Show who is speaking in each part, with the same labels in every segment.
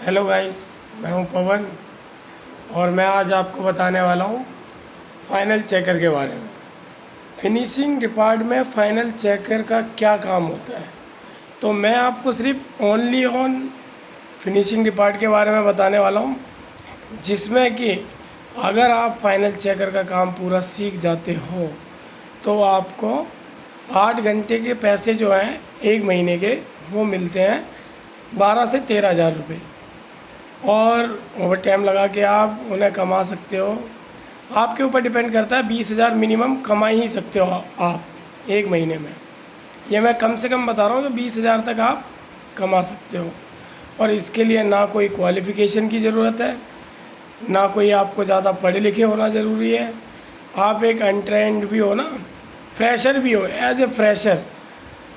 Speaker 1: Hello guys, मैं हूं पवन और मैं आज आपको बताने वाला हूं फाइनल चेकर के बारे में। फिनिशिंग डिपार्ट में फाइनल चेकर का क्या काम होता है, तो मैं आपको सिर्फ ओनली ऑन फिनिशिंग डिपार्ट के बारे में बताने वाला हूं, जिसमें कि अगर आप फाइनल चेकर का काम पूरा सीख जाते हो तो आपको 8 घंटे के पैसे जो हैं 1 महीने के वो मिलते हैं 12 से 13 हज़ार रुपये। और ओवर टाइम लगा के आप उन्हें कमा सकते हो। आपके ऊपर डिपेंड करता है, 20 हज़ार मिनिमम कमा ही सकते हो आप 1 महीने में। ये मैं कम से कम बता रहा हूँ, तो 20 हज़ार तक आप कमा सकते हो। और इसके लिए ना कोई क्वालिफ़िकेशन की ज़रूरत है, ना कोई आपको ज़्यादा पढ़े लिखे होना ज़रूरी है। आप एक अनट्रेंड भी हो ना, फ्रेशर भी हो, एज ए फ्रेशर,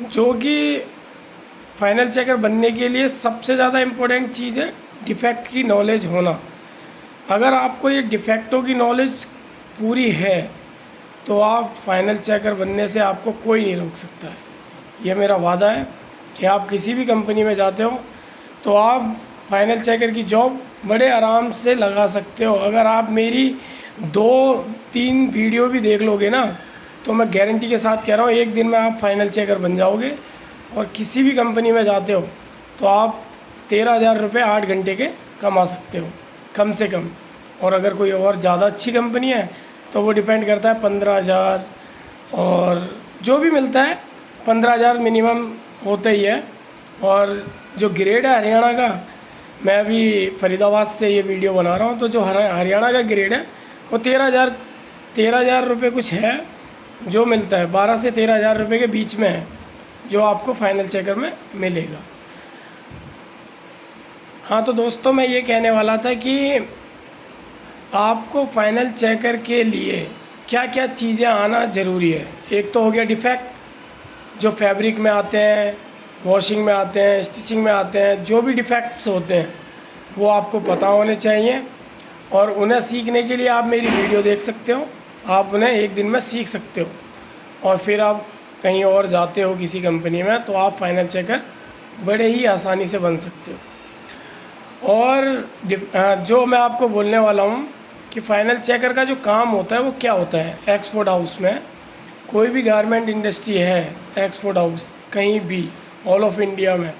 Speaker 1: जो कि फाइनल चेकर बनने के लिए सबसे ज़्यादा इम्पोर्टेंट चीज़ है डिफेक्ट की नॉलेज होना। अगर आपको ये डिफेक्टों की नॉलेज पूरी है तो आप फाइनल चेकर बनने से आपको कोई नहीं रोक सकता है। ये मेरा वादा है कि आप किसी भी कंपनी में जाते हो तो आप फाइनल चेकर की जॉब बड़े आराम से लगा सकते हो। अगर आप मेरी 2-3 वीडियो भी देख लोगे ना, तो मैं गारंटी के साथ कह रहा हूँ, एक दिन में आप फाइनल चेकर बन जाओगे। और किसी भी कंपनी में जाते हो तो आप 13 हज़ार रुपये 8 घंटे के कमा सकते हो कम से कम। और अगर कोई और ज़्यादा अच्छी कंपनी है तो वो डिपेंड करता है 15 हज़ार, और जो भी मिलता है 15 हज़ार मिनिमम होता ही है। और जो ग्रेड है हरियाणा का, मैं अभी फरीदाबाद से ये वीडियो बना रहा हूँ, तो जो हरियाणा का ग्रेड है वो 13 हज़ार रुपये कुछ है जो मिलता है। 12 से 13 हज़ार रुपये के बीच में है जो आपको फाइनल चेकर में मिलेगा। हाँ, तो दोस्तों मैं ये कहने वाला था कि आपको फाइनल चेकर के लिए क्या क्या चीज़ें आना ज़रूरी है। एक तो हो गया डिफेक्ट, जो फैब्रिक में आते हैं, वॉशिंग में आते हैं, स्टिचिंग में आते हैं, जो भी डिफेक्ट्स होते हैं वो आपको पता होने चाहिए। और उन्हें सीखने के लिए आप मेरी वीडियो देख सकते हो, आप उन्हें एक दिन में सीख सकते हो। और फिर आप कहीं और जाते हो किसी कंपनी में तो आप फाइनल चेकर बड़े ही आसानी से बन सकते हो। और जो मैं आपको बोलने वाला हूँ कि फाइनल चेकर का जो काम होता है वो क्या होता है। एक्सपोर्ट हाउस में, कोई भी गारमेंट इंडस्ट्री है, एक्सपोर्ट हाउस कहीं भी ऑल ऑफ इंडिया में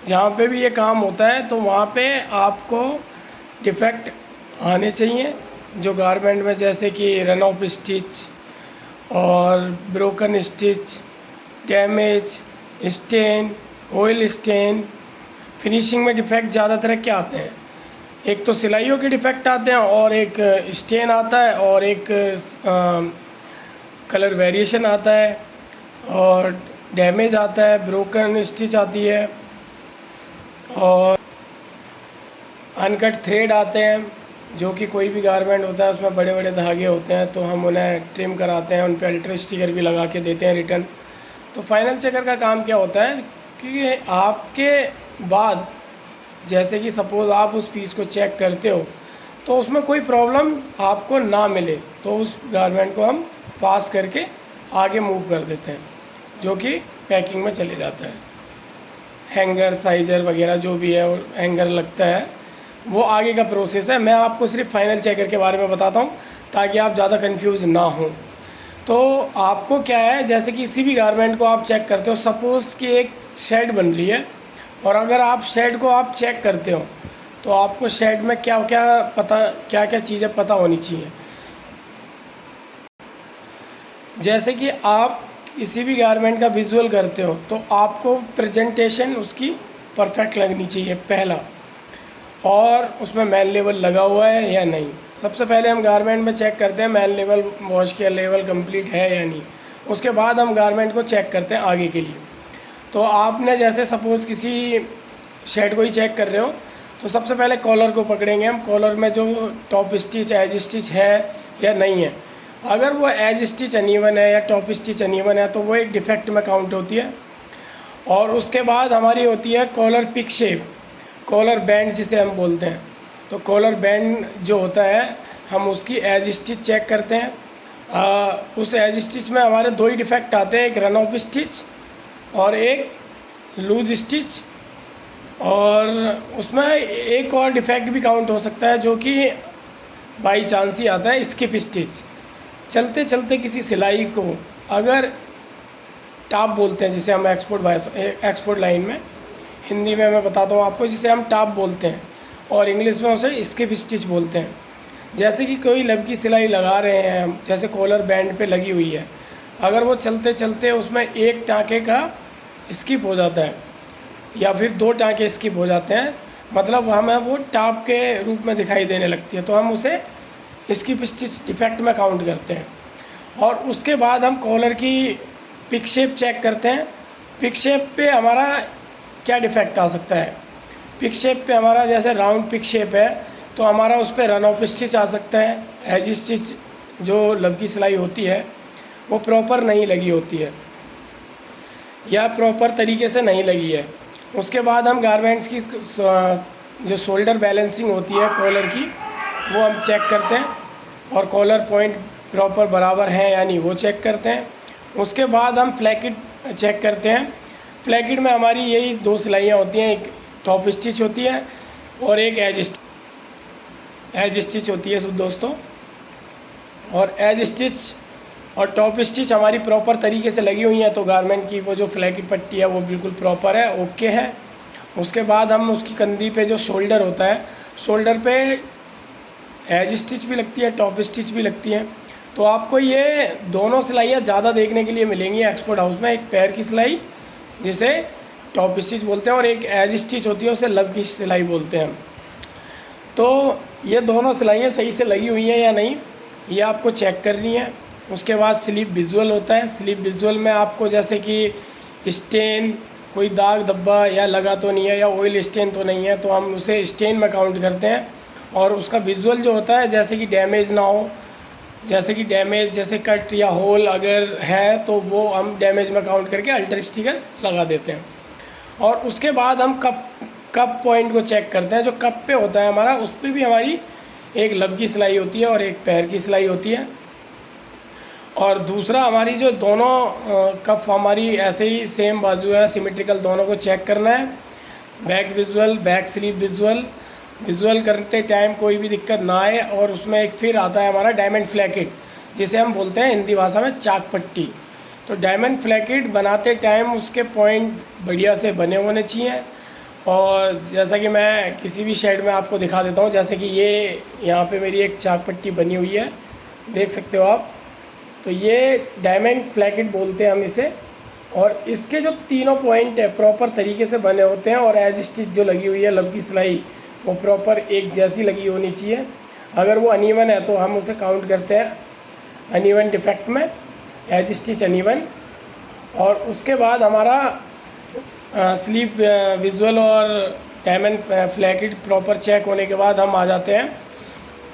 Speaker 1: जहाँ पे भी ये काम होता है, तो वहाँ पे आपको डिफेक्ट आने चाहिए जो गारमेंट में, जैसे कि रन ऑफ स्टिच और broken stitch, damage, stain, oil stain. Finishing में डिफेक्ट ज़्यादातर क्या आते हैं, एक तो सिलाइयों के डिफेक्ट आते हैं, और एक स्टेन आता है, और एक कलर वेरिएशन आता है, और डैमेज आता है, ब्रोकन स्टिच आती है, और अनकट थ्रेड आते हैं। जो कि कोई भी गारमेंट होता है उसमें बड़े बड़े धागे होते हैं, तो हम उन्हें ट्रिम कराते हैं, उन पर अल्ट्रा स्टिकर भी लगा के देते हैं रिटर्न। तो फाइनल चेकर का काम क्या होता है कि आपके बाद, जैसे कि सपोज़ आप उस पीस को चेक करते हो तो उसमें कोई प्रॉब्लम आपको ना मिले, तो उस गारमेंट को हम पास करके आगे मूव कर देते हैं, जो कि पैकिंग में चले जाता है। हैंगर, साइज़र वगैरह जो भी है, और हैंगर लगता है, वो आगे का प्रोसेस है। मैं आपको सिर्फ फाइनल चेकर के बारे में बताता हूँ ताकि आप ज़्यादा कंफ्यूज ना हो। तो आपको क्या है, जैसे कि किसी भी गारमेंट को आप चेक करते हो, सपोज़ कि एक शेड बन रही है, और अगर आप शेड को आप चेक करते हो तो आपको शेड में क्या क्या चीज़ें पता होनी चाहिए। जैसे कि आप किसी भी गारमेंट का विजुअल करते हो तो आपको प्रेजेंटेशन उसकी परफेक्ट लगनी चाहिए पहला, और उसमें मैन लेवल लगा हुआ है या नहीं। सबसे पहले हम गारमेंट में चेक करते हैं मैन लेवल, वॉश के लेवल कंप्लीट है या नहीं। उसके बाद हम गारमेंट को चेक करते हैं आगे के लिए। तो आपने जैसे सपोज़ किसी शेड को ही चेक कर रहे हो तो सबसे पहले कॉलर को पकड़ेंगे हम, कॉलर में जो टॉप स्टिच, एज स्टिच है या नहीं है। अगर वो एज स्टिच अनइवन है या टॉप स्टिच अनइवन है तो वो एक डिफेक्ट में काउंट होती है। और उसके बाद हमारी होती है collar pick shape, collar band जिसे हम बोलते हैं। तो कॉलर बैंड जो होता है हम उसकी एज स्टिच चेक करते हैं। उस एज स्टिच में हमारे 2 ही डिफेक्ट आते हैं, एक रन ऑफ स्टिच और एक लूज स्टिच। और उसमें एक और डिफेक्ट भी काउंट हो सकता है जो कि बाई चांस ही आता है, स्किप स्टिच। चलते चलते किसी सिलाई को अगर टाप बोलते हैं, जिसे हम एक्सपोर्ट लाइन में, हिंदी में मैं बताता हूँ आपको, जिसे हम टाप बोलते हैं और इंग्लिश में उसे स्किप स्टिच बोलते हैं। जैसे कि कोई लब की सिलाई लगा रहे हैं हम, जैसे कॉलर बैंड पे लगी हुई है, अगर वो चलते चलते उसमें एक टाँके का स्किप हो जाता है या फिर 2 टाँके स्किप हो जाते हैं, मतलब हमें वो टाप के रूप में दिखाई देने लगती है, तो हम उसे स्किप स्टिच डिफेक्ट में काउंट करते हैं। और उसके बाद हम कॉलर की पिक शेप चेक करते हैं। पिक शेप पे हमारा क्या डिफेक्ट आ सकता है। पिक शेप पे हमारा जैसे राउंड पिक शेप है तो हमारा उस पर रन ऑफ स्टिच आ सकता है। एज स्टिच जो लब की सिलाई होती है वो प्रॉपर नहीं लगी होती है या प्रॉपर तरीके से नहीं लगी है। उसके बाद हम गारमेंट्स की जो शोल्डर बैलेंसिंग होती है कॉलर की, वो हम चेक करते हैं और कॉलर पॉइंट प्रॉपर बराबर है या नहीं वो चेक करते हैं। उसके बाद हम फ्लैकिट चेक करते हैं। फ्लैकिट में हमारी यही 2 सिलाइयाँ होती हैं, एक टॉप स्टिच होती है और एक एज स्टिच होती है दोस्तों। और एज स्टिच और टॉप स्टिच हमारी प्रॉपर तरीके से लगी हुई हैं तो गारमेंट की वो जो फ्लैकिट पट्टी है वो बिल्कुल प्रॉपर है, ओके है। उसके बाद हम उसकी कंधी पे जो शोल्डर होता है, शोल्डर पे एज स्टिच भी लगती है, टॉप स्टिच भी लगती है। तो आपको ये दोनों सिलाइयाँ ज़्यादा देखने के लिए मिलेंगी एक्सपोर्ट हाउस में। एक पैर की सिलाई जिसे टॉप स्टिच बोलते हैं और एक एज स्टिच होती है उसे लब की सिलाई बोलते हैं। तो ये दोनों सिलाइयाँ सही से लगी हुई हैं या नहीं ये आपको चेक करनी है। उसके बाद स्लिप विजुअल होता है। स्लिप विजुअल में आपको जैसे कि स्टेन, कोई दाग धब्बा या लगा तो नहीं है या ऑयल स्टेन तो नहीं है, तो हम उसे स्टेन में काउंट करते हैं। और उसका विजुअल जो होता है जैसे कि डैमेज ना हो, जैसे कि डैमेज जैसे कट या होल अगर है तो वो हम डैमेज में काउंट करके अल्टर स्टिकर लगा देते हैं। और उसके बाद हम कप पॉइंट को चेक करते हैं। जो कप पे होता है हमारा, उस पर भी हमारी एक लब की सिलाई होती है और एक पैर की सिलाई होती है। और दूसरा हमारी जो दोनों कप हमारी ऐसे ही सेम बाजू है, सिमेट्रिकल, दोनों को चेक करना है। Back visual, back sleeve visual करते टाइम कोई भी दिक्कत ना आए। और उसमें एक फिर आता है हमारा डायमंड फ्लैकिट, जिसे हम बोलते हैं हिंदी भाषा में चाक पट्टी। तो डायमंड फ्लैकिट बनाते टाइम उसके पॉइंट बढ़िया से बने होने चाहिए। और जैसा कि मैं किसी भी शेड में आपको दिखा देता हूँ, जैसे कि ये यहाँ पे मेरी एक चाक पट्टी बनी हुई है, देख सकते हो आप। तो ये डायमंड फ्लैकिट बोलते हैं हम इसे। और इसके जो तीनों पॉइंट है प्रॉपर तरीके से बने होते हैं और एज स्टिच जो लगी हुई है लब की सिलाई वो प्रॉपर एक जैसी लगी होनी चाहिए। अगर वो अनइवन है तो हम उसे काउंट करते हैं अनइवन डिफेक्ट में, एज स्टिच अनइवन। और उसके बाद हमारा स्लीप विजुअल और डायमंड फ्लैकिट प्रॉपर चेक होने के बाद हम आ जाते हैं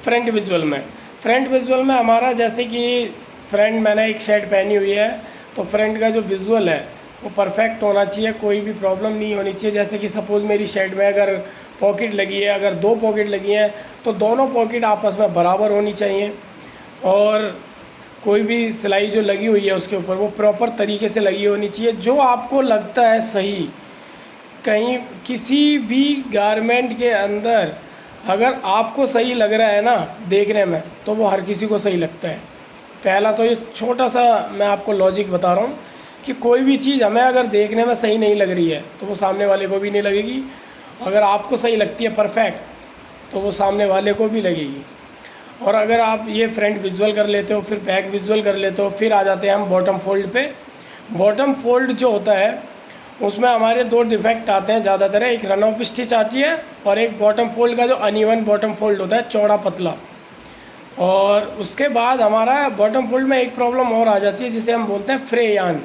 Speaker 1: फ्रंट विजुअल में। फ्रंट विजुअल में हमारा जैसे कि फ्रंट मैंने एक शर्ट पहनी हुई है तो फ्रंट का जो विजुअल है वो परफेक्ट होना चाहिए, कोई भी प्रॉब्लम नहीं होनी चाहिए। जैसे कि सपोज़ मेरी शर्ट में अगर पॉकेट लगी है, अगर 2 पॉकेट लगी हैं तो दोनों पॉकेट आपस में बराबर होनी चाहिए। और कोई भी सिलाई जो लगी हुई है उसके ऊपर वो प्रॉपर तरीके से लगी होनी चाहिए। जो आपको लगता है सही, कहीं किसी भी गारमेंट के अंदर अगर आपको सही लग रहा है ना देखने में, तो वो हर किसी को सही लगता है। पहला तो ये छोटा सा मैं आपको लॉजिक बता रहा हूँ कि कोई भी चीज़ हमें अगर देखने में सही नहीं लग रही है तो वो सामने वाले को भी नहीं लगेगी। अगर आपको सही लगती है परफेक्ट तो वो सामने वाले को भी लगेगी। और अगर आप ये फ्रंट विजुअल कर लेते हो, फिर बैक विजुअल कर लेते हो, फिर आ जाते हैं हम बॉटम फोल्ड पे। बॉटम फोल्ड जो होता है उसमें हमारे 2 डिफेक्ट आते हैं ज़्यादातर। एक रन ऑफ स्टिच आती है और एक बॉटम फोल्ड का जो अनइवन बॉटम फोल्ड होता है, चौड़ा पतला। और उसके बाद हमारा बॉटम फोल्ड में एक प्रॉब्लम और आ जाती है जिसे हम बोलते हैं फ्रे यान।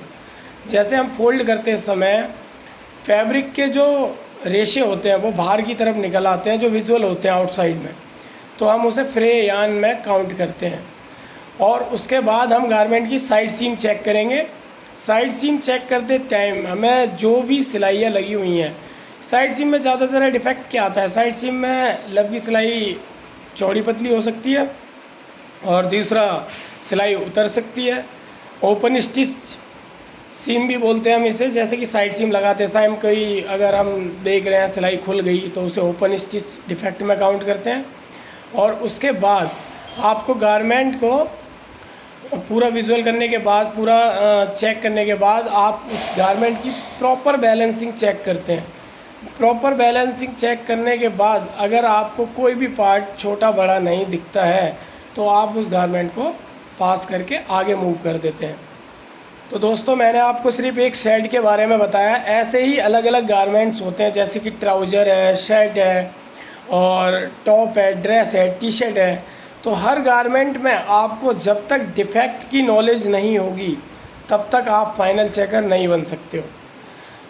Speaker 1: जैसे हम फोल्ड करते समय फैब्रिक के जो रेशे होते हैं वो बाहर की तरफ निकल आते हैं, जो विजुअल होते हैं आउटसाइड में, तो हम उसे फ्रे यान में काउंट करते हैं। और उसके बाद हम गारमेंट की साइड सीम चेक करेंगे। साइड सीम चेक करते टाइम हमें जो भी सिलाइयाँ लगी हुई हैं, साइड सीम में ज़्यादातर डिफेक्ट क्या आता है, साइड सीम में लब की सिलाई चौड़ी पतली हो सकती है और दूसरा सिलाई उतर सकती है। ओपन स्टिच सीम भी बोलते हैं हम इसे, जैसे कि साइड सीम लगाते हैं हम, कोई अगर हम देख रहे हैं सिलाई खुल गई तो उसे ओपन स्टिच डिफेक्ट में काउंट करते हैं। और उसके बाद आपको गारमेंट को पूरा विजुअल करने के बाद, पूरा चेक करने के बाद आप उस गारमेंट की प्रॉपर बैलेंसिंग चेक करते हैं। प्रॉपर बैलेंसिंग चेक करने के बाद अगर आपको कोई भी पार्ट छोटा बड़ा नहीं दिखता है तो आप उस गारमेंट को पास करके आगे मूव कर देते हैं। तो दोस्तों, मैंने आपको सिर्फ एक शर्ट के बारे में बताया, ऐसे ही अलग अलग गारमेंट्स होते हैं, जैसे कि ट्राउज़र है, शर्ट है और टॉप है, ड्रेस है, टी शर्ट है। तो हर गारमेंट में आपको जब तक डिफेक्ट की नॉलेज नहीं होगी तब तक आप फाइनल चेकर नहीं बन सकते हो।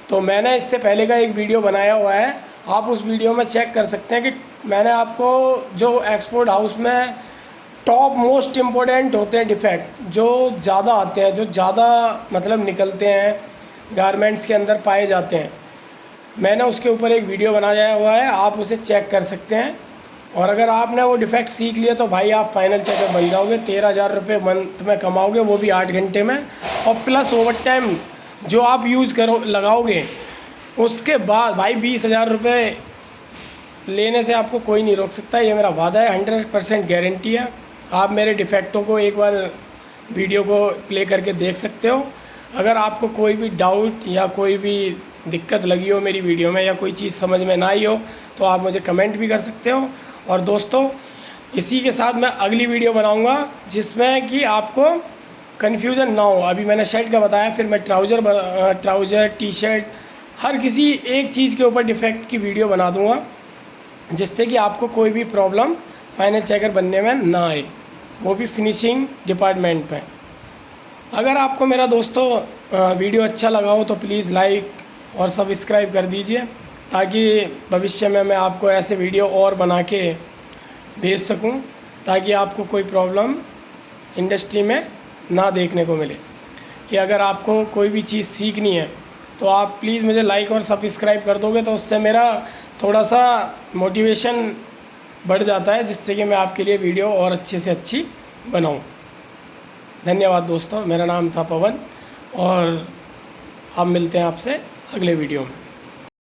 Speaker 1: तो मैंने इससे पहले का एक वीडियो बनाया हुआ है, आप उस वीडियो में चेक कर सकते हैं कि मैंने आपको जो एक्सपोर्ट हाउस में टॉप मोस्ट इम्पोर्टेंट होते हैं डिफेक्ट, जो ज़्यादा आते हैं, जो ज़्यादा मतलब निकलते हैं, गारमेंट्स के अंदर पाए जाते हैं, मैंने उसके ऊपर एक वीडियो बनाया हुआ है, आप उसे चेक कर सकते हैं। और अगर आपने वो डिफेक्ट सीख लिया तो भाई आप फाइनल चेकर बन जाओगे, 13,000 रुपये मंथ में कमाओगे, वो भी 8 घंटे में। और प्लस ओवर टाइम जो आप यूज़ लगाओगे उसके बाद भाई 20,000 रुपये लेने से आपको कोई नहीं रोक सकता। ये मेरा वादा है, 100% गारंटी है। आप मेरे डिफेक्टों को एक बार वीडियो को प्ले करके देख सकते हो। अगर आपको कोई भी डाउट या कोई भी दिक्कत लगी हो मेरी वीडियो में, या कोई चीज़ समझ में ना आई हो, तो आप मुझे कमेंट भी कर सकते हो। और दोस्तों, इसी के साथ मैं अगली वीडियो बनाऊंगा जिसमें कि आपको कन्फ्यूज़न ना हो। अभी मैंने शर्ट का बताया, फिर मैं ट्राउज़र, टी शर्ट, हर किसी एक चीज़ के ऊपर डिफेक्ट की वीडियो बना दूंगा, जिससे कि आपको कोई भी प्रॉब्लम फाइनल चेकर बनने में ना आए, वो भी फिनिशिंग डिपार्टमेंट में। अगर आपको मेरा दोस्तों वीडियो अच्छा लगा हो तो प्लीज़ लाइक और सब्सक्राइब कर दीजिए, ताकि भविष्य में मैं आपको ऐसे वीडियो और बना के भेज सकूं, ताकि आपको कोई प्रॉब्लम इंडस्ट्री में ना देखने को मिले। कि अगर आपको कोई भी चीज़ सीखनी है तो आप प्लीज़ मुझे लाइक और सब्सक्राइब कर दोगे, तो उससे मेरा थोड़ा सा मोटिवेशन बढ़ जाता है, जिससे कि मैं आपके लिए वीडियो और अच्छे से अच्छी बनाऊं। धन्यवाद दोस्तों, मेरा नाम था पवन और अब मिलते हैं आपसे अगले वीडियो में।